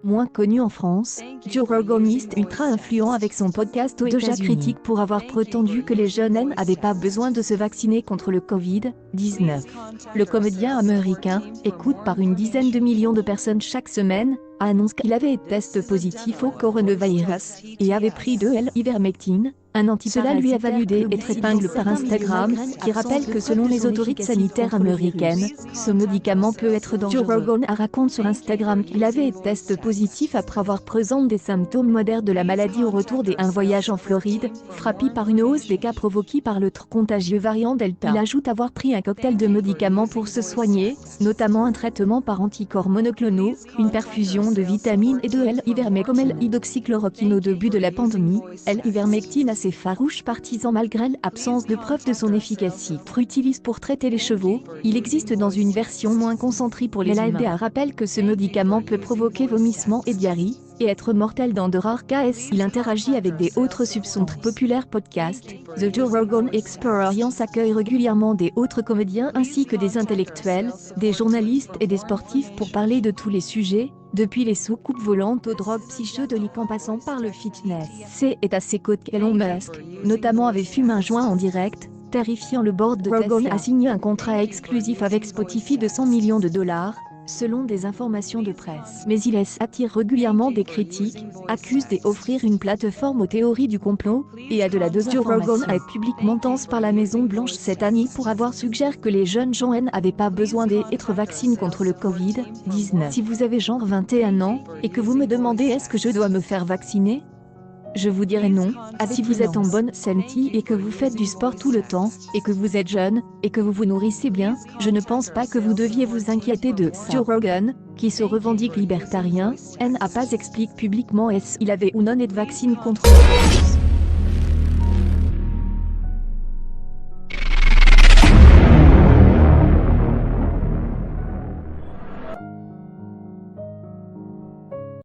Moins connu en France, Joe Rogan est ultra influent avec son podcast aux États-Unis. Critique pour avoir prétendu que les jeunes n'avaient pas besoin de se vacciner contre le Covid-19. Le comédien américain, écoute par une dizaine de millions de personnes chaque semaine, annonce qu'il avait été testé positif au coronavirus et avait pris de l'ivermectine, un antiparasitaire. Cela lui a valu des épingles par Instagram, qui rappelle que selon les autorités sanitaires américaines, ce médicament peut être dangereux. Joe Rogan raconte sur Instagram qu'il avait été testé positif après avoir présenté des symptômes modérés de la maladie au retour d'un voyage en Floride, frappé par une hausse des cas provoqués par le très contagieux variant Delta. Il ajoute avoir pris un cocktail de médicaments pour se soigner, notamment un traitement par anticorps monoclonaux, une perfusion de vitamines et de l'ivermectine comme l'hydroxychloroquine au début de la pandémie. L'ivermectine a ses farouches partisans malgré l'absence de preuves de son efficacité. Utilise pour traiter les chevaux, il existe dans une version moins concentrée pour les humains. La rappelle que ce médicament peut provoquer vomissements et diarrhée, et être mortel dans de rares cas. Il interagit avec des autres substances populaires podcast. The Joe Rogan Experience accueille régulièrement des autres comédiens ainsi que des intellectuels, des journalistes et des sportifs pour parler de tous les sujets, depuis les soucoupes volantes aux drogues psychédéliques en passant par le fitness. Est à ses côtés Elon Musk, notamment avait fumé un joint en direct, terrifiant le board de Tesla. Rogan a signé un contrat exclusif avec Spotify de $100 millions, selon des informations de presse. Mais il attire régulièrement des critiques, accuse d'offrir une plateforme aux théories du complot, et à de la désinformation. Joe Rogan a été publiquement tancé par la Maison Blanche cette année pour avoir suggéré que les jeunes gens n'avaient pas besoin d'être vaccinés contre le Covid-19. Si vous avez genre 21 ans, et que vous me demandez est-ce que je dois me faire vacciner ? Je vous dirais non. Si vous êtes en bonne santé et que vous faites du sport tout le temps, et que vous êtes jeune, et que vous vous nourrissez bien, je ne pense pas que vous deviez vous inquiéter de ça. Joe Rogan, qui se revendique libertarien, n'a pas expliqué publiquement s'il avait ou non été vacciné contre le virus.